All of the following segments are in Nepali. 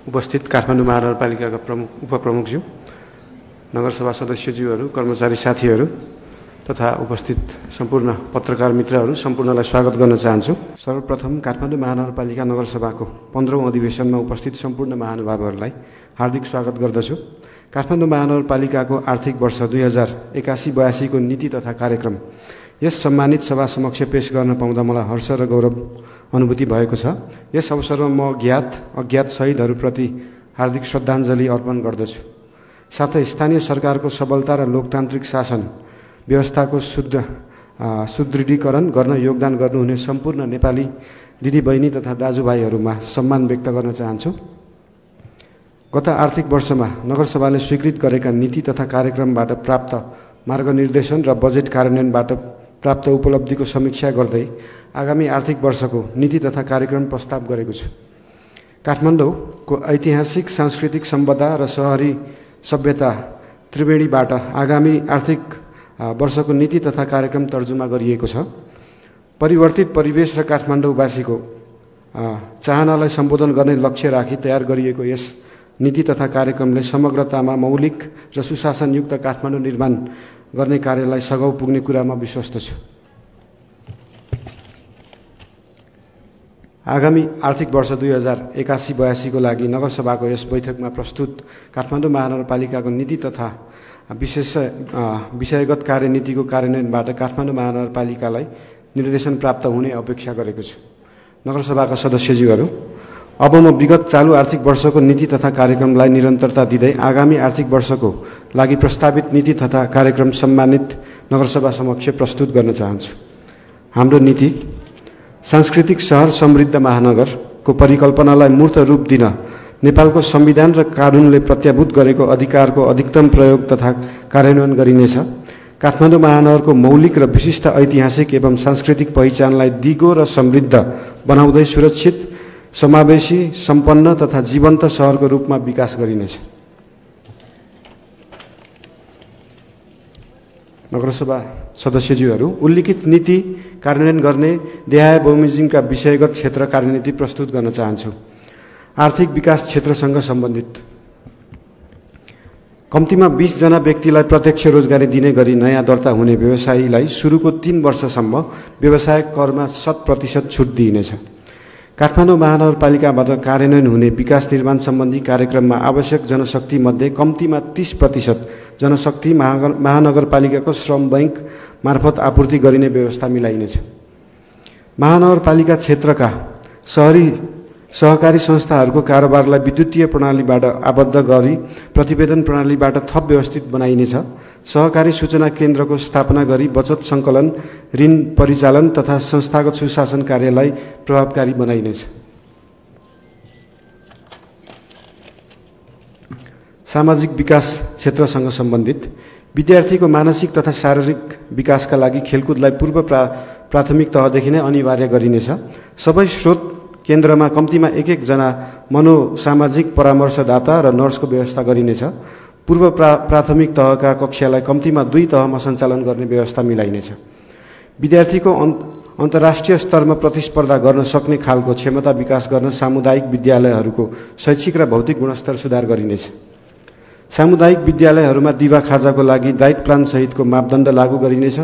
उपस्थित काठमाडौँ महानगरपालिकाका प्रमुख उपप्रमुखज्यू, नगरसभा सदस्यज्यूहरू, कर्मचारी साथीहरू तथा उपस्थित सम्पूर्ण पत्रकार मित्रहरू सम्पूर्णलाई स्वागत गर्न चाहन्छु। सर्वप्रथम काठमाडौँ महानगरपालिका नगरसभाको 15औं अधिवेशनमा उपस्थित सम्पूर्ण महानुभावहरूलाई हार्दिक स्वागत गर्दछु। काठमाडौँ महानगरपालिकाको आर्थिक वर्ष 2081-82 को नीति तथा कार्यक्रम यस सम्मानित सभा समक्ष पेश गर्न पाउँदा मलाई हर्ष र गौरव अनुभूति भएको छ। यस अवसरमा म अज्ञात शहीदहरूप्रति हार्दिक श्रद्धाञ्जली अर्पण गर्दछु। साथै स्थानीय सरकारको सबलता र लोकतान्त्रिक शासन व्यवस्थाको सुदृढीकरण गर्न योगदान गर्नुहुने सम्पूर्ण नेपाली दिदीबहिनी तथा दाजुभाइहरूमा सम्मान व्यक्त गर्न चाहन्छु। गत आर्थिक वर्षमा नगरसभाले स्वीकृत गरेका नीति तथा कार्यक्रमबाट प्राप्त मार्गनिर्देशन र बजेट कार्यान्वयनबाट प्राप्त उपलब्धिको समीक्षा गर्दै आगामी आर्थिक वर्षको नीति तथा कार्यक्रम प्रस्ताव गरेको छु। काठमाडौँको ऐतिहासिक सांस्कृतिक सम्पदा र शहरी सभ्यता त्रिवेणीबाट आगामी आर्थिक वर्षको नीति तथा कार्यक्रम तर्जुमा गरिएको छ। परिवर्तित परिवेश र काठमाडौँवासीको चाहनालाई सम्बोधन गर्ने लक्ष्य राखी तयार गरिएको यस नीति तथा कार्यक्रमले समग्रतामा मौलिक र सुशासनयुक्त काठमाडौँ निर्माण गर्ने कार्यलाई सघाउ पुग्ने कुरामा विश्वस्त छु। आगामी आर्थिक वर्ष 2081-82 को लागि नगरसभाको यस बैठकमा प्रस्तुत काठमाडौँ महानगरपालिकाको नीति तथा विषयगत कार्यनीतिको कार्यान्वयनबाट काठमाडौँ महानगरपालिकालाई निर्देशन प्राप्त हुने अपेक्षा गरेको छु। नगरसभाका सदस्यज्यूहरू, अब म विगत चालू आर्थिक वर्षको नीति तथा कार्यक्रमलाई निरन्तरता दिँदै आगामी आर्थिक वर्षको लागि प्रस्तावित नीति तथा कार्यक्रम सम्मानित नगरसभा समक्ष प्रस्तुत गर्न चाहन्छु। हाम्रो नीति सांस्कृतिक शहर समृद्ध महानगरको परिकल्पनालाई मूर्त रूप दिन नेपालको संविधान र कानूनले प्रत्याभूत गरेको अधिकारको अधिकतम प्रयोग तथा कार्यान्वयन गरिनेछ। काठमाडौँ महानगरको मौलिक र विशिष्ट ऐतिहासिक एवं सांस्कृतिक पहिचानलाई दिगो र समृद्ध बनाउँदै सुरक्षित, समावेशी, सम्पन्न तथा जीवन्त सहरको रूपमा विकास गरिनेछ। नगरसभा सदस्यज्यूहरू, उल्लिखित नीति कार्यान्वयन गर्ने देहाय बमोजिमका विषयगत क्षेत्र कार्यनीति प्रस्तुत गर्न चाहन्छु। आर्थिक विकास क्षेत्रसँग सम्बन्धित कम्तीमा 20 जना व्यक्तिलाई प्रत्यक्ष रोजगारी दिने गरी नयाँ दर्ता हुने व्यवसायीलाई सुरुको 3 वर्षसम्म व्यवसाय करमा 100% छुट दिइनेछ। काठमाडौँ महानगरपालिकाबाट कार्यान्वयन हुने विकास निर्माण सम्बन्धी कार्यक्रममा आवश्यक जनशक्ति मध्ये कम्तीमा 30% जनशक्ति महानगरपालिकाको श्रम बैंक मार्फत आपूर्ति गरिने व्यवस्था मिलाइनेछ। महानगरपालिका क्षेत्रका सहकारी संस्थाहरूको कारोबारलाई विद्युतीय प्रणालीबाट आबद्ध गरी प्रतिवेदन प्रणालीबाट थप व्यवस्थित बनाइनेछ। सहकारी सूचना केन्द्रको स्थापना गरी बचत सङ्कलन, ऋण परिचालन तथा संस्थागत सुशासन कार्यलाई प्रभावकारी बनाइनेछ। सामाजिक विकास क्षेत्रसँग सम्बन्धित विद्यार्थीको मानसिक तथा शारीरिक विकासका लागि खेलकुदलाई पूर्व प्राथमिक तहदेखि नै अनिवार्य गरिनेछ। सबै स्रोत केन्द्रमा कम्तीमा 1-1 जना मनोसामाजिक परामर्शदाता र नर्सको व्यवस्था गरिनेछ। पूर्व प्राथमिक तहका कक्षालाई कम्तीमा 2 तहमा सञ्चालन गर्ने व्यवस्था मिलाइनेछ। विद्यार्थीको अन्तर्राष्ट्रिय स्तरमा प्रतिस्पर्धा गर्न सक्ने खालको क्षमता विकास गर्न सामुदायिक विद्यालयहरूको शैक्षिक र भौतिक गुणस्तर सुधार गरिनेछ। सामुदायिक विद्यालयहरूमा दिवा खाजाको लागि डाइट प्लान सहितको मापदण्ड लागू गरिनेछ।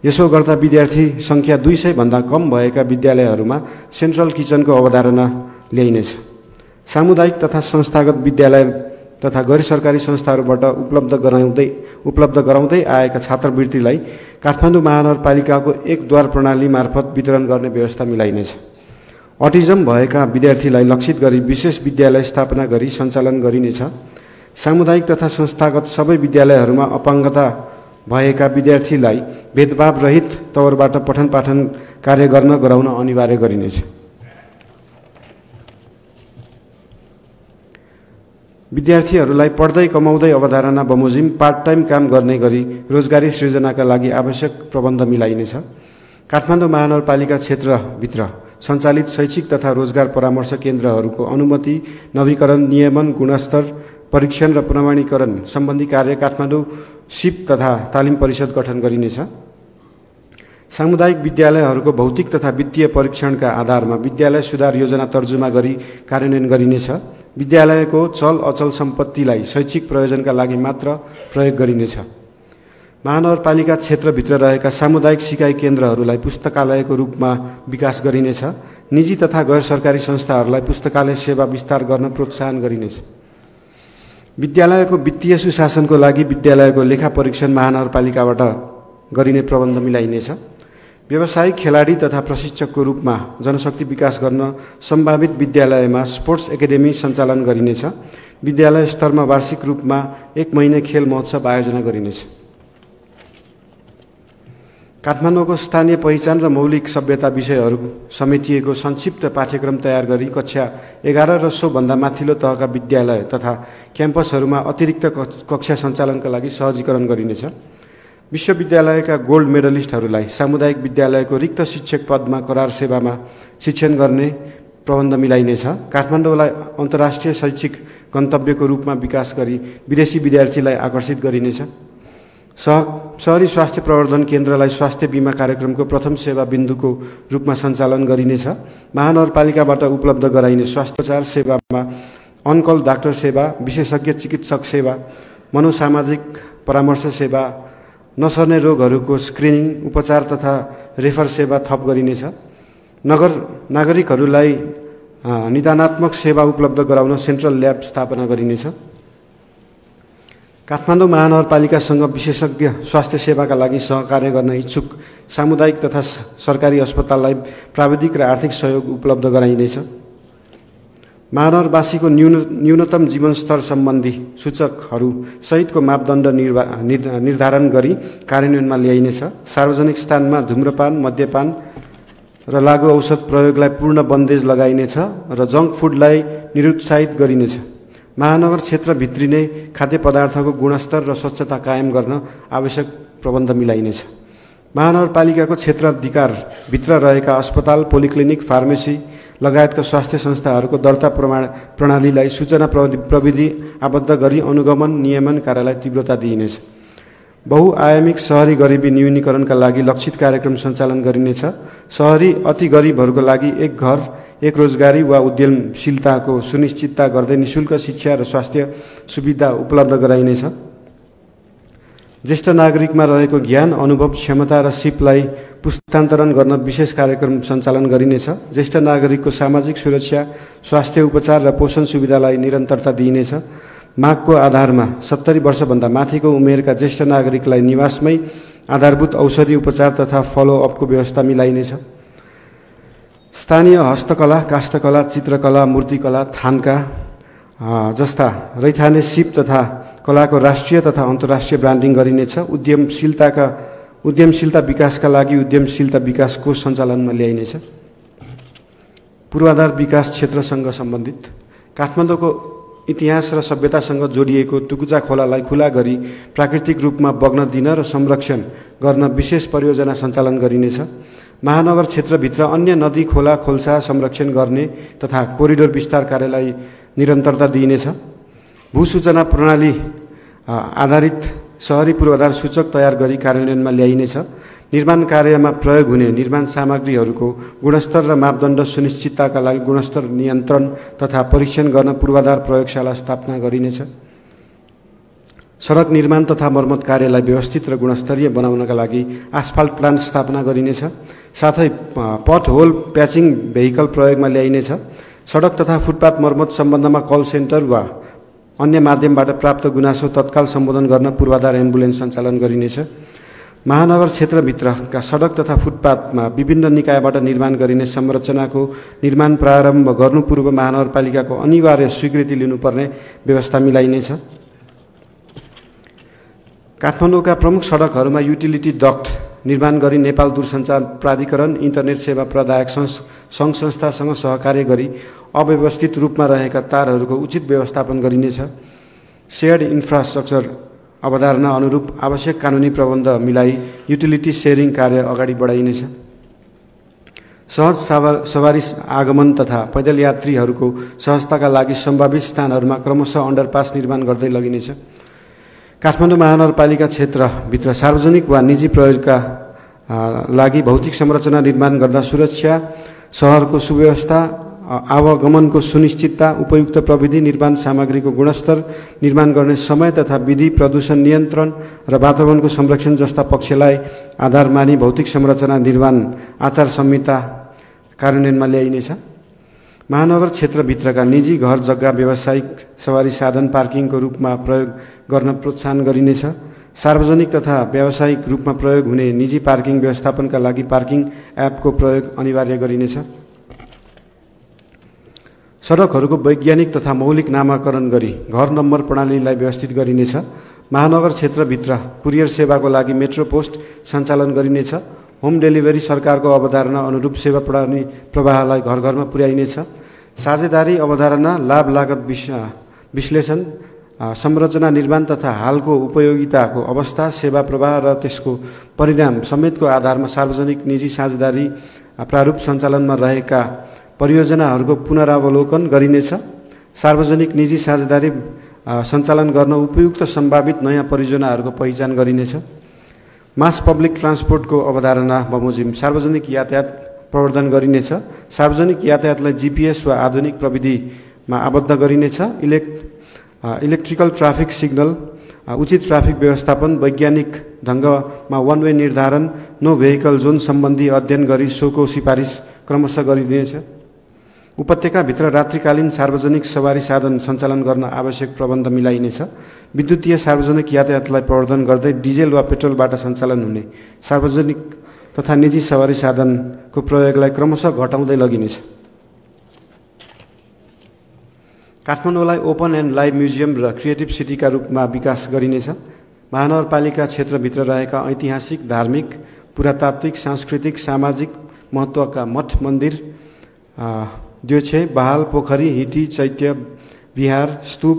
यसो गर्दा विद्यार्थी सङ्ख्या 200 भन्दा कम भएका विद्यालयहरूमा सेन्ट्रल किचनको अवधारणा ल्याइनेछ। सामुदायिक तथा संस्थागत विद्यालय तथा गैर सरकारी संस्थाहरूबाट उपलब्ध गराउँदै आएका छात्रवृत्तिलाई काठमाडौँ महानगरपालिकाको एक द्वार प्रणाली मार्फत वितरण गर्ने व्यवस्था मिलाइनेछ। अटिजम भएका विद्यार्थीलाई लक्षित गरी विशेष विद्यालय स्थापना गरी सञ्चालन गरिनेछ। सामुदायिक तथा संस्थागत सबै विद्यालयहरूमा अपाङ्गता भएका विद्यार्थीलाई भेदभाव रहित तवरबाट पठन पाठन कार्य गराउन अनिवार्य गरिनेछ। विद्यार्थीहरूलाई पढ्दै कमाउँदै अवधारणा बमोजिम पार्ट टाइम काम गर्ने गरी रोजगारी सृजनाका लागि आवश्यक प्रबन्ध मिलाइनेछ। काठमाडौँ महानगरपालिका क्षेत्रभित्र सञ्चालित शैक्षिक तथा रोजगार परामर्श केन्द्रहरूको अनुमति, नवीकरण, नियमन, गुणस्तर परीक्षण र प्रमाणीकरण सम्बन्धी कार्य काठमाडौँ सिप तथा तालिम परिषद गठन गरिनेछ। सामुदायिक विद्यालयहरूको भौतिक तथा वित्तीय परीक्षणका आधारमा विद्यालय सुधार योजना तर्जुमा गरी कार्यान्वयन गरिनेछ। विद्यालयको चल अचल सम्पत्तिलाई शैक्षिक प्रयोजनका लागि मात्र प्रयोग गरिनेछ। महानगरपालिका क्षेत्रभित्र रहेका सामुदायिक सिकाइ केन्द्रहरूलाई पुस्तकालयको रूपमा विकास गरिनेछ। निजी तथा गैर सरकारी संस्थाहरूलाई पुस्तकालय सेवा विस्तार गर्न प्रोत्साहन गरिनेछ। विद्यालयको वित्तीय सुशासनको लागि विद्यालयको लेखा परीक्षण महानगरपालिकाबाट गरिने प्रबन्ध मिलाइनेछ। व्यावसायिक खेलाडी तथा प्रशिक्षकको रूपमा जनशक्ति विकास गर्न सम्भावित विद्यालयमा स्पोर्ट्स एकाडेमी सञ्चालन गरिनेछ। विद्यालय स्तरमा वार्षिक रूपमा 1 महिने खेल महोत्सव आयोजना गरिनेछ। काठमाडौँको स्थानीय पहिचान र मौलिक सभ्यता विषयहरू समेटिएको संक्षिप्त पाठ्यक्रम तयार गरी कक्षा 11 र सोभन्दा माथिल्लो तहका विद्यालय तथा क्याम्पसहरूमा अतिरिक्त कक्षा सञ्चालनका लागि सहजीकरण गरिनेछ। विश्वविद्यालयका गोल्ड मेडलिस्टहरूलाई सामुदायिक विद्यालयको रिक्त शिक्षक पदमा करार सेवामा शिक्षण गर्ने प्रबन्ध मिलाइनेछ। काठमाडौँलाई अन्तर्राष्ट्रिय शैक्षिक गन्तव्यको रूपमा विकास गरी विदेशी विद्यार्थीलाई आकर्षित गरिनेछ। शहरी स्वास्थ्य प्रवर्धन केन्द्रलाई स्वास्थ्य बीमा कार्यक्रमको प्रथम सेवा बिन्दुको रूपमा सञ्चालन गरिनेछ। महानगरपालिकाबाट उपलब्ध गराइने स्वास्थ्योपचार सेवामा अनकल डाक्टर सेवा, विशेषज्ञ चिकित्सक सेवा, मनोसामाजिक परामर्श सेवा, नसर्ने रोगहरूको स्क्रिनिङ, उपचार तथा रेफर सेवा थप गरिनेछ। नागरिकहरूलाई निदानात्मक सेवा उपलब्ध गराउन सेन्ट्रल ल्याब स्थापना गरिनेछ। काठमाडौँ महानगरपालिकासँग विशेषज्ञ स्वास्थ्य सेवाका लागि सहकार्य गर्न इच्छुक सामुदायिक तथा सरकारी अस्पताललाई प्राविधिक र आर्थिक सहयोग उपलब्ध गराइनेछ। महानगरवासीको न्यूनतम जीवनस्तर सम्बन्धी सूचकहरू सहितको मापदण्ड निर्धारण गरी कार्यान्वयनमा ल्याइनेछ। सार्वजनिक स्थानमा धूम्रपान, मद्यपान र लागु औषध प्रयोगलाई पूर्ण बन्देज लगाइनेछ र जङ्क फुडलाई निरुत्साहित गरिनेछ। महानगर क्षेत्रभित्री नै खाद्य पदार्थको गुणस्तर र स्वच्छता कायम गर्न आवश्यक प्रबन्ध मिलाइनेछ। महानगरपालिकाको क्षेत्राधिकारभित्र रहेका अस्पताल, पोलिक्लिनिक, फार्मेसी लगायतका स्वास्थ्य संस्थाहरूको दर्ता प्रणालीलाई सूचना प्रविधि आबद्ध गरी अनुगमन नियमन कार्यलाई तीव्रता दिइनेछ। बहुआयामिक शहरी गरिबी न्यूनीकरणका लागि लक्षित कार्यक्रम सञ्चालन गरिनेछ। शहरी अति गरिबहरूको लागि एक घर, एक रोजगारी वा उद्यमशीलताको सुनिश्चितता गर्दै निशुल्क शिक्षा र स्वास्थ्य सुविधा उपलब्ध गराइनेछ। ज्येष्ठ नागरिकमा रहेको ज्ञान, अनुभव, क्षमता र सिपलाई पुस्तान्तरण गर्न विशेष कार्यक्रम सञ्चालन गरिनेछ। ज्येष्ठ नागरिकको सामाजिक सुरक्षा, स्वास्थ्य उपचार र पोषण सुविधालाई निरन्तरता दिइनेछ। मागको आधारमा 70 वर्षभन्दा माथिको उमेरका ज्येष्ठ नागरिकलाई निवासमै आधारभूत औषधि उपचार तथा फलोअपको व्यवस्था मिलाइनेछ। स्थानीय हस्तकला, काष्ठकला, चित्रकला, मूर्तिकला, थान्का जस्ता रैथाने सिप तथा कलाको राष्ट्रिय तथा अन्तर्राष्ट्रिय ब्रान्डिङ गरिनेछ। उद्यमशीलता विकासका लागि उद्यमशीलता विकास कोष सञ्चालनमा ल्याइनेछ। पूर्वाधार विकास क्षेत्रसँग सम्बन्धित काठमाडौँको इतिहास र सभ्यतासँग जोडिएको टुकुचा खोलालाई खुला गरी प्राकृतिक रूपमा बग्न दिन र संरक्षण गर्न विशेष परियोजना सञ्चालन गरिनेछ। महानगर क्षेत्रभित्र अन्य नदी, खोला, खोल्सा संरक्षण गर्ने तथा कोरिडोर विस्तार कार्यलाई निरन्तरता दिइनेछ। भूसूचना प्रणाली आधारित शहरी पूर्वाधार सूचक तयार गरी कार्यान्वयनमा ल्याइनेछ। निर्माण कार्यमा प्रयोग हुने निर्माण सामग्रीहरूको गुणस्तर र मापदण्ड सुनिश्चितताका लागि गुणस्तर नियन्त्रण तथा परीक्षण गर्न पूर्वाधार प्रयोगशाला स्थापना गरिनेछ। सडक निर्माण तथा मर्मत कार्यलाई व्यवस्थित र गुणस्तरीय बनाउनका लागि आस्फाल्ट प्लान्ट स्थापना गरिनेछ। साथै पट होल प्याचिङ भेहिकल प्रयोगमा ल्याइनेछ। सडक तथा फुटपाथ मर्मत सम्बन्धमा कल सेन्टर वा अन्य माध्यमबाट प्राप्त गुनासो तत्काल सम्बोधन गर्न पूर्वाधार एम्बुलेन्स सञ्चालन गरिनेछ। महानगर क्षेत्रभित्रका सडक तथा फुटपाथमा विभिन्न निकायबाट निर्माण गरिने संरचनाको निर्माण प्रारम्भ गर्नु पूर्व महानगरपालिकाको अनिवार्य स्वीकृति लिनुपर्ने व्यवस्था मिलाइनेछ। काठमाडौँका प्रमुख सडकहरूमा युटिलिटी डक्ट निर्माण गरी नेपाल दूरसञ्चार प्राधिकरण, इन्टरनेट सेवा प्रदायक सङ्घ संस्थासँग सहकार्य गरी अव्यवस्थित रूपमा रहेका तारहरूको उचित व्यवस्थापन गरिनेछ। सेयर्ड इन्फ्रास्ट्रक्चर अवधारणा अनुरूप आवश्यक कानुनी प्रबन्ध मिलाई युटिलिटी सेयरिङ कार्य अगाडि बढाइनेछ। सहज सवारी आगमन तथा पैदल यात्रीहरूको सहजताका लागि सम्भावित स्थानहरूमा क्रमशः अन्डरपास निर्माण गर्दै लगिनेछ। काठमाडौँ महानगरपालिका क्षेत्रभित्र सार्वजनिक वा निजी प्रयोगका लागि भौतिक संरचना निर्माण गर्दा सुरक्षा, सहरको सुव्यवस्था, आवागमनको सुनिश्चितता, उपयुक्त प्रविधि, निर्माण सामग्रीको गुणस्तर, निर्माण गर्ने समय तथा विधि, प्रदूषण नियन्त्रण र वातावरणको संरक्षण जस्ता पक्षलाई आधार मानी भौतिक संरचना निर्माण आचार संहिता कार्यान्वयनमा ल्याइनेछ। महानगर क्षेत्रभित्रका निजी घर जग्गा व्यावसायिक सवारी साधन पार्किङको रूपमा प्रयोग गर्न प्रोत्साहन गरिनेछ। सार्वजनिक तथा व्यावसायिक रूपमा प्रयोग हुने निजी पार्किङ व्यवस्थापनका लागि पार्किङ एपको प्रयोग अनिवार्य गरिनेछ। सडकहरूको वैज्ञानिक तथा मौलिक नामाकरण गरी घर नम्बर प्रणालीलाई व्यवस्थित गरिनेछ। महानगर क्षेत्रभित्र कुरियर सेवाको लागि मेट्रो पोस्ट सञ्चालन गरिनेछ। होम डेलिभरी सरकारको अवधारणा अनुरूप सेवा प्रणाली प्रवाहलाई घर घरमा पुर्याइनेछ। साझेदारी अवधारणा, लाभ लागत विश्लेषण, संरचना निर्माण तथा हालको उपयोगिताको अवस्था, सेवा प्रवाह र त्यसको परिणाम समेतको आधारमा सार्वजनिक निजी साझेदारी प्रारूप सञ्चालनमा रहेका परियोजनाहरूको पुनरावलोकन गरिनेछ। सार्वजनिक निजी साझेदारी सञ्चालन गर्न उपयुक्त सम्भावित नयाँ परियोजनाहरूको पहिचान गरिनेछ। मास पब्लिक ट्रान्सपोर्टको अवधारणा बमोजिम सार्वजनिक यातायात प्रवर्धन गरिनेछ। सार्वजनिक यातायातलाई जीपीएस वा आधुनिक प्रविधिमा आबद्ध गरिनेछ। इलेक्ट्रिकल ट्राफिक सिग्नल, उचित ट्राफिक व्यवस्थापन, वैज्ञानिक ढङ्गमा वान वे निर्धारण, नो भेहिकल जोन सम्बन्धी अध्ययन गरी सोको सिफारिस क्रमशः गरिदिनेछ। उपत्यकाभित्र रात्रिकालीन सार्वजनिक सवारी साधन सञ्चालन गर्न आवश्यक प्रबन्ध मिलाइनेछ। विद्युतीय सार्वजनिक यातायातलाई प्रवर्धन गर्दै डिजेल वा पेट्रोलबाट सञ्चालन हुने सार्वजनिक तथा निजी सवारी साधनको प्रयोगलाई क्रमशः घटाउँदै लगिनेछ। काठमाडौँलाई ओपन एन्ड लाइभ म्युजियम र क्रिएटिभ सिटीका रूपमा विकास गरिनेछ। महानगरपालिका क्षेत्रभित्र रहेका ऐतिहासिक, धार्मिक, पुरातात्विक, सांस्कृतिक, सामाजिक महत्त्वका मठ मन्दिर, द्योछे, बहाल, पोखरी, हिटी, चैत्य, विहार, स्तूप,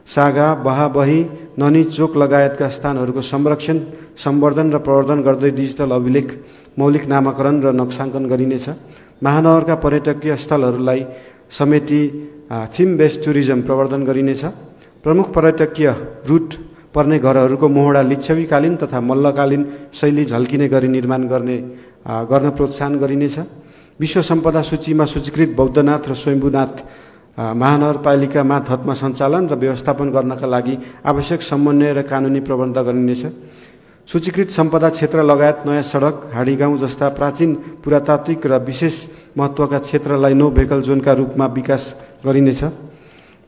सागा, बहाबही, ननी, चोक लगायतका स्थानहरूको संरक्षण, सम्वर्धन र प्रवर्धन गर्दै डिजिटल अभिलेख, मौलिक नामाकरण र नक्साङ्कन गरिनेछ। महानगरका पर्यटकीय स्थलहरूलाई समेटी थिम बेस्ड टुरिज्म प्रवर्धन गरिनेछ। प्रमुख पर्यटकीय रुट पर्ने घरहरूको मोहडा लिच्छवीकालीन तथा मल्लकालीन शैली झल्किने गरी निर्माण गर्न प्रोत्साहन गरिनेछ। विश्व सम्पदा सूचीमा सूचीकृत बौद्धनाथ र स्वयम्भूनाथ महानगरपालिका मातहतमा सञ्चालन र व्यवस्थापन गर्नका लागि आवश्यक समन्वय र कानुनी प्रबन्ध गरिनेछ। सूचीकृत सम्पदा क्षेत्र लगायत नयाँ सडक, हाडीगाउँ जस्ता प्राचीन पुरातात्विक र विशेष महत्त्वका क्षेत्रलाई नो भेहिकल जोनका रूपमा विकास गरिनेछ।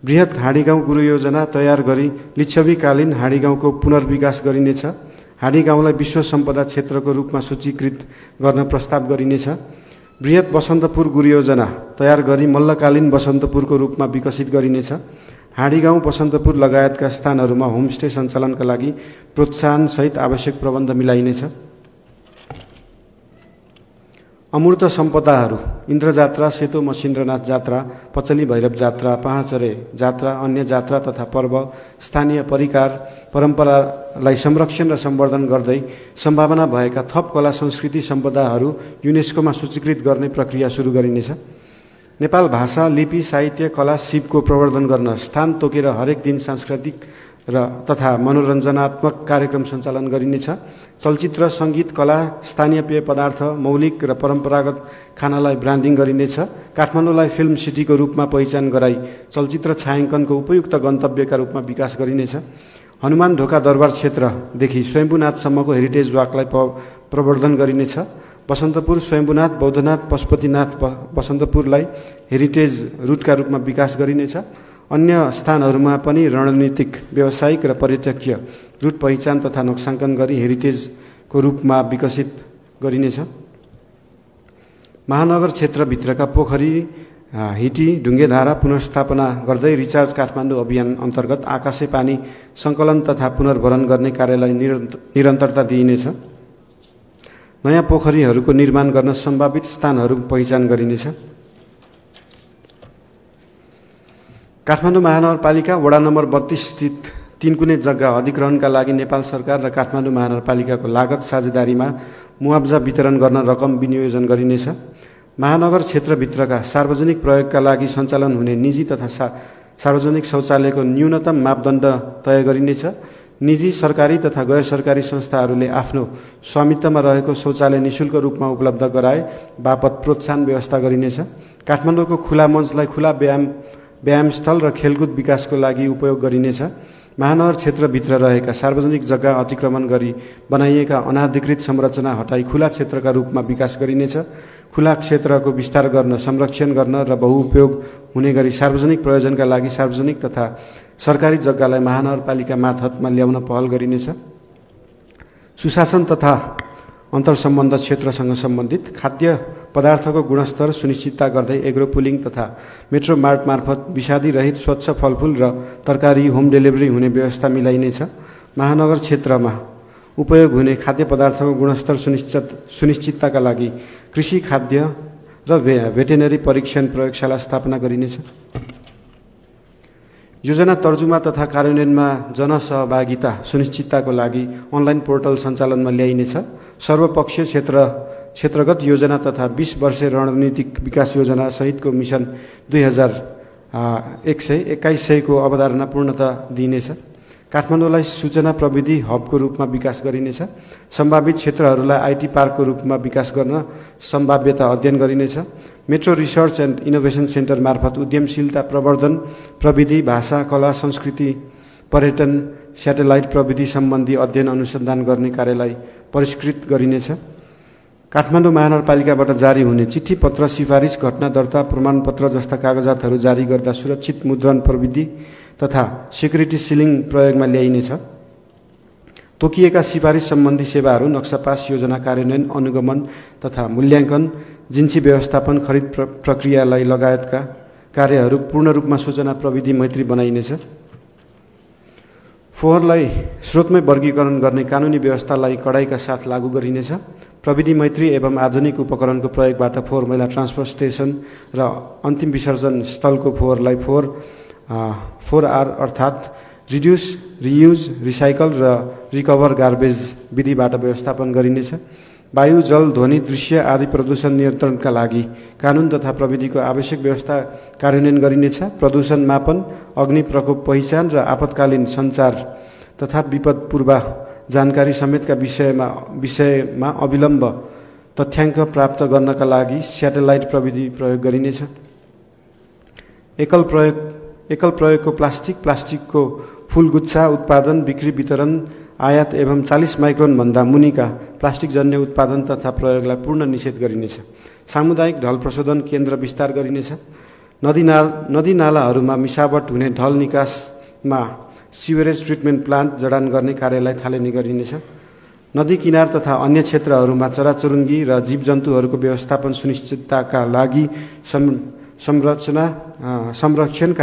बृहत हाडीगाउँ गुरु योजना तयार गरी लिच्छवीकालीन हाडीगाउँको पुनर्विकास गरिनेछ। हाडीगाउँलाई विश्व सम्पदा क्षेत्रको रूपमा सूचीकृत गर्न प्रस्ताव गरिनेछ। बृहत बसन्तपुर गुरु योजना तयार गरी मल्लकालीन बसन्तपुरको रूपमा विकसित गरिनेछ। हाडीगाउँ, बसन्तपुर लगायतका स्थानहरूमा होमस्टे सञ्चालनका लागि प्रोत्साहनसहित आवश्यक प्रबन्ध मिलाइनेछ। अमूर्त सम्पदाहरू इन्द्रजात्रा, सेतो मसिन्द्रनाथ जात्रा, पचली भैरव जात्रा, पाहाँचरे जात्रा, अन्य जात्रा तथा पर्व, स्थानीय परिकार परम्परालाई संरक्षण र सम्वर्धन गर्दै सम्भावना भएका थप कला संस्कृति सम्पदाहरू युनेस्कोमा सूचीकृत गर्ने प्रक्रिया सुरु गरिनेछ। नेपाल भाषा, लिपि, साहित्य, कला, सिपको प्रवर्धन गर्न स्थान तोकेर हरेक दिन सांस्कृतिक तथा मनोरञ्जनात्मक कार्यक्रम सञ्चालन गरिनेछ। चलचित्र, सङ्गीत, कला, स्थानीय पेय पदार्थ, मौलिक र परम्परागत खानालाई ब्रान्डिङ गरिनेछ। काठमाडौँलाई फिल्म सिटीको रूपमा पहिचान गराई चलचित्र छायाङ्कनको उपयुक्त गन्तव्यका रूपमा विकास गरिनेछ। हनुमान ढोका दरबार क्षेत्रदेखि स्वयम्भूनाथसम्मको हेरिटेज वाकलाई प्रवर्धन गरिनेछ। बसन्तपुर, स्वयम्भूनाथ, बौद्धनाथ, पशुपतिनाथ बसन्तपुरलाई हेरिटेज रुटका रूपमा विकास गरिनेछ। अन्य स्थानहरूमा पनि रणनीतिक, व्यावसायिक र पर्यटकीय रुट पहिचान तथा नक्साङ्कन गरी हेरिटेजको रूपमा विकसित गरिनेछ। महानगर क्षेत्रभित्रका पोखरी, हिटी, ढुङ्गेधारा पुनर्स्थापना गर्दै रिचार्ज काठमाडौँ अभियान अन्तर्गत आकाशे पानी सङ्कलन तथा पुनर्भरण गर्ने कार्यलाई निरन्तरता दिइनेछ। नयाँ पोखरीहरूको निर्माण गर्न सम्भावित स्थानहरू पहिचान गरिनेछ। काठमाडौँ महानगरपालिका वडा नम्बर 32 स्थित 3 कुने जग्गा अधिग्रहणका लागि नेपाल सरकार र काठमाडौँ महानगरपालिकाको लागत साझेदारीमा मुआब्जा वितरण गर्न रकम विनियोजन गरिनेछ। महानगर क्षेत्रभित्रका सार्वजनिक प्रयोगका लागि सञ्चालन हुने निजी तथा सार्वजनिक शौचालयको न्यूनतम मापदण्ड तय गरिनेछ। निजी, सरकारी तथा गैर सरकारी संस्थाहरूले आफ्नो स्वामित्वमा रहेको शौचालय निशुल्क रूपमा उपलब्ध गराए बापत प्रोत्साहन व्यवस्था गरिनेछ। काठमाडौँको खुला मञ्चलाई खुला व्यायामस्थल र खेलकुद विकासको लागि उपयोग गरिनेछ। महानगर क्षेत्रभित्र रहेका सार्वजनिक जग्गा अतिक्रमण गरी बनाइएका अनाधिकृत संरचना हटाई खुला क्षेत्रका रूपमा विकास गरिनेछ। खुला क्षेत्रको विस्तार गर्न, संरक्षण गर्न र बहुउपयोग हुने गरी सार्वजनिक प्रयोजनका लागि सार्वजनिक तथा सरकारी जग्गालाई महानगरपालिका मातहतमा ल्याउन पहल गरिनेछ। सुशासन तथा अन्तर्सम्बन्ध क्षेत्रसँग सम्बन्धित खाद्य पदार्थको गुणस्तर सुनिश्चितता गर्दै एग्रो पुलिङ तथा मेट्रो मार्ट मार्फत विषादी रहित स्वच्छ फलफुल र तरकारी होम डेलिभरी हुने व्यवस्था मिलाइनेछ। महानगर क्षेत्रमा उपयोग हुने खाद्य पदार्थको गुणस्तर सुनिश्चितताका लागि कृषि खाद्य र भेटेनरी परीक्षण प्रयोगशाला स्थापना गरिनेछ। योजना तर्जुमा तथा कार्यान्वयनमा जनसहभागिता सुनिश्चितताको लागि अनलाइन पोर्टल सञ्चालनमा ल्याइनेछ। सर्वपक्षीय क्षेत्रगत योजना तथा 20 वर्षे रणनीतिक विकास योजना सहितको मिसन 2100 को अवधारणा पूर्णता दिइनेछ। काठमाडौँलाई सूचना प्रविधि हबको रूपमा विकास गरिनेछ। सम्भावित क्षेत्रहरूलाई आइटी पार्कको रूपमा विकास गर्न सम्भाव्यता अध्ययन गरिनेछ। Metro research and innovation centre मार्फत उद्यमशीलता प्रवर्धन, प्रविधि, भाषा, कला, संस्कृति, पर्यटन, स्याटेलाइट प्रविधि सम्बन्धी अध्ययन अनुसन्धान गर्ने कार्यलाई परिष्कृत गरिनेछ। काठमाडौँ महानगरपालिकाबाट जारी हुने चिठी पत्र, सिफारिस, घटना दर्ता प्रमाणपत्र जस्ता कागजातहरू जारी गर्दा सुरक्षित मुद्रण प्रविधि तथा सिक्युरिटी सिलिङ प्रयोगमा ल्याइनेछ। तोकिएका सिफारिस सम्बन्धी सेवाहरू नक्सापास, योजना कार्यान्वयन, अनुगमन तथा मूल्याङ्कन, जिन्सी व्यवस्थापन, खरिद प्रक्रियालाई लगायतका कार्यहरू पूर्ण रूपमा सूचना प्रविधि मैत्री बनाइनेछ। फोहोरलाई स्रोतमै वर्गीकरण गर्ने कानुनी व्यवस्थालाई कडाइका साथ लागू गरिनेछ। प्रविधि मैत्री एवं आधुनिक उपकरणको प्रयोगबाट फोहोर मैला ट्रान्सफर स्टेसन र अन्तिम विसर्जन स्थलको फोहोरलाई 4R अर्थात् रिड्युस, रियुज, रिसाइकल र रिकभर गार्बेज विधिबाट व्यवस्थापन गरिनेछ। वायु, जल, ध्वनि, दृश्य आदि प्रदूषण नियन्त्रणका लागि कानुन तथा प्रविधिको आवश्यक व्यवस्था कार्यान्वयन गरिनेछ। प्रदूषण मापन, अग्नि प्रकोप पहिचान र आपतकालीन सञ्चार तथा विपद पूर्व जानकारी समेतका विषयमा अविलम्ब तथ्याङ्क प्राप्त गर्नका लागि स्याटेलाइट प्रविधि प्रयोग गरिनेछ। एकल प्रयोगको प्लास्टिकको फूलगुच्छा उत्पादन, बिक्री, वितरण, आयात एवं 40 माइक्रोन भन्दा मुनिका प्लास्टिकजन्य उत्पादन तथा प्रयोगलाई पूर्ण निषेध गरिनेछ। सामुदायिक ढल प्रशोधन केन्द्र विस्तार गरिनेछ। नदी नालाहरूमा मिसावट हुने ढल निकासमा सिवरेज ट्रिटमेन्ट प्लान्ट जडान गर्ने कार्यलाई थालनी गरिनेछ। नदी किनार तथा अन्य क्षेत्रहरूमा चराचुरुङ्गी र जीवजन्तुहरूको व्यवस्थापन सुनिश्चितताका लागि संरक्षण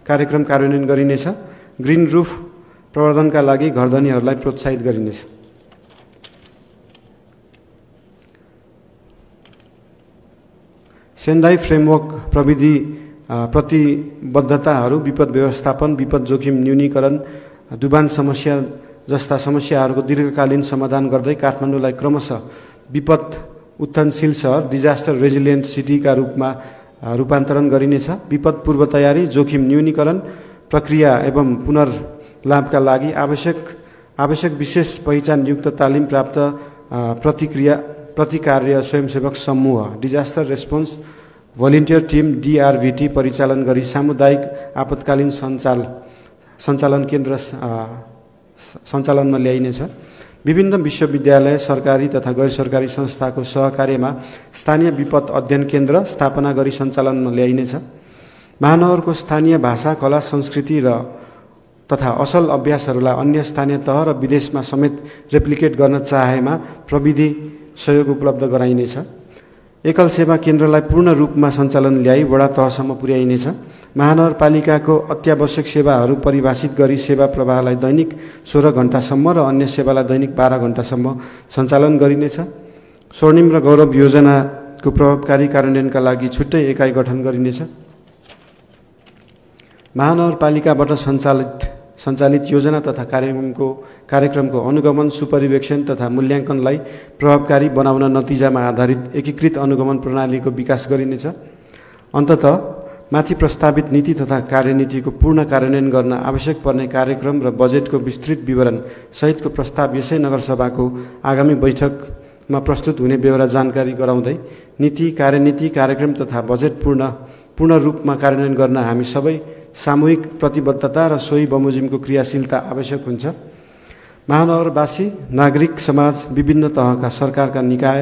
कार्यक्रम कार्यान्वयन गरिनेछ। ग्रिन रूफ प्रवर्धनका लागि घरधनीहरूलाई प्रोत्साहित गरिनेछ। सेन्डाई फ्रेमवर्क प्रविधि प्रतिबद्धताहरू, विपद व्यवस्थापन, विपद जोखिम न्यूनीकरण, डुबान समस्या जस्ता समस्याहरूको दीर्घकालीन समाधान गर्दै काठमाडौँलाई क्रमशः विपद उत्थानशील सहर, डिजास्टर रेजिलियन्ट सिटीका रूपमा रूपान्तरण गरिनेछ। विपद पूर्व तयारी, जोखिम न्यूनीकरण प्रक्रिया एवं पुनर्लाभका लागि आवश्यक विशेष पहिचानयुक्त तालिम प्राप्त प्रतिकार्य स्वयंसेवक समूह, disaster response volunteer team DRVT परिचालन गरी सामुदायिक आपतकालीन सञ्चालन केन्द्र सञ्चालनमा ल्याइनेछ। विभिन्न विश्वविद्यालय, सरकारी तथा गैर सरकारी संस्थाको सहकार्यमा स्थानीय विपद अध्ययन केन्द्र स्थापना गरी सञ्चालनमा ल्याइनेछ। महानगरको स्थानीय भाषा, कला, संस्कृति तथा असल अभ्यासहरूलाई अन्य स्थानीय तह र विदेशमा समेत रेप्लिकेट गर्न चाहेमा प्रविधि सहयोग उपलब्ध गराइनेछ। एकल सेवा केन्द्रलाई पूर्ण रूपमा सञ्चालन ल्याई वडा तहसम्म पुर्याइनेछ। महानगरपालिकाको अत्यावश्यक सेवाहरू परिभाषित गरी सेवा प्रवाहलाई दैनिक 16 घण्टासम्म र अन्य सेवालाई दैनिक 12 घण्टासम्म सञ्चालन गरिनेछ। स्वर्णिम र गौरव योजनाको प्रभावकारी कार्यान्वयनका लागि छुट्टै एकाइ गठन गरिनेछ। महानगरपालिकाबाट सञ्चालित योजना तथा कार्यक्रमको अनुगमन, सुपरिवेक्षण तथा मूल्याङ्कनलाई प्रभावकारी बनाउन नतिजामा आधारित एकीकृत अनुगमन प्रणालीको विकास गरिनेछ। अन्ततः माथि प्रस्तावित नीति तथा कार्यनीतिको पूर्ण कार्यान्वयन गर्न आवश्यक पर्ने कार्यक्रम र बजेटको विस्तृत विवरण सहितको प्रस्ताव यसै नगरसभाको आगामी मा प्रस्तुत हुने बेहोरा जानकारी गराउँदै नीति, कार्यनीति, कार्यक्रम तथा बजेट पूर्ण रूपमा कार्यान्वयन गर्न हामी सबै सामूहिक प्रतिबद्धता र सोही बमोजिमको क्रियाशीलता आवश्यक हुन्छ। महानगरवासी, नागरिक समाज, विभिन्न तहका सरकारका निकाय,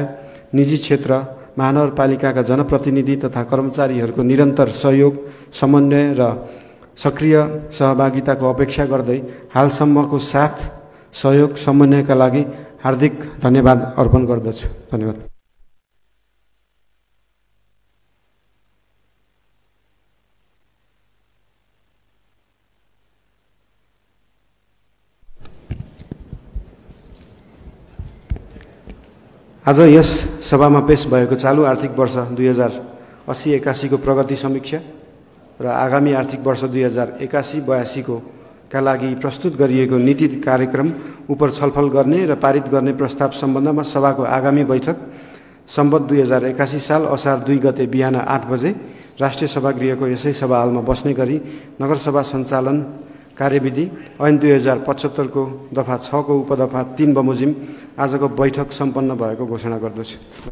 निजी क्षेत्र, महानगरपालिकाका जनप्रतिनिधि तथा कर्मचारीहरूको निरन्तर सहयोग, समन्वय र सक्रिय सहभागिताको अपेक्षा गर्दै हालसम्मको साथ, सहयोग, समन्वयका लागि हार्दिक धन्यवाद अर्पण गर्दछु। धन्यवाद। आज यस सभामा पेश भएको चालु आर्थिक वर्ष 2080-81 को प्रगति समीक्षा र आगामी आर्थिक वर्ष 2081-82 का लागि प्रस्तुत गरिएको नीति कार्यक्रम उपर छलफल गर्ने र पारित गर्ने प्रस्ताव सम्बन्धमा सभाको आगामी बैठक सम्वत 2081 साल असार 2 गते बिहान 8 बजे राष्ट्रिय सभागृहको यसै सभा हलमा बस्ने गरी नगरसभा सञ्चालन कार्यविधि ऐन 2075 को दफा 6 को उपदफा 3 बमोजिम आजको बैठक सम्पन्न भएको घोषणा गर्दछु।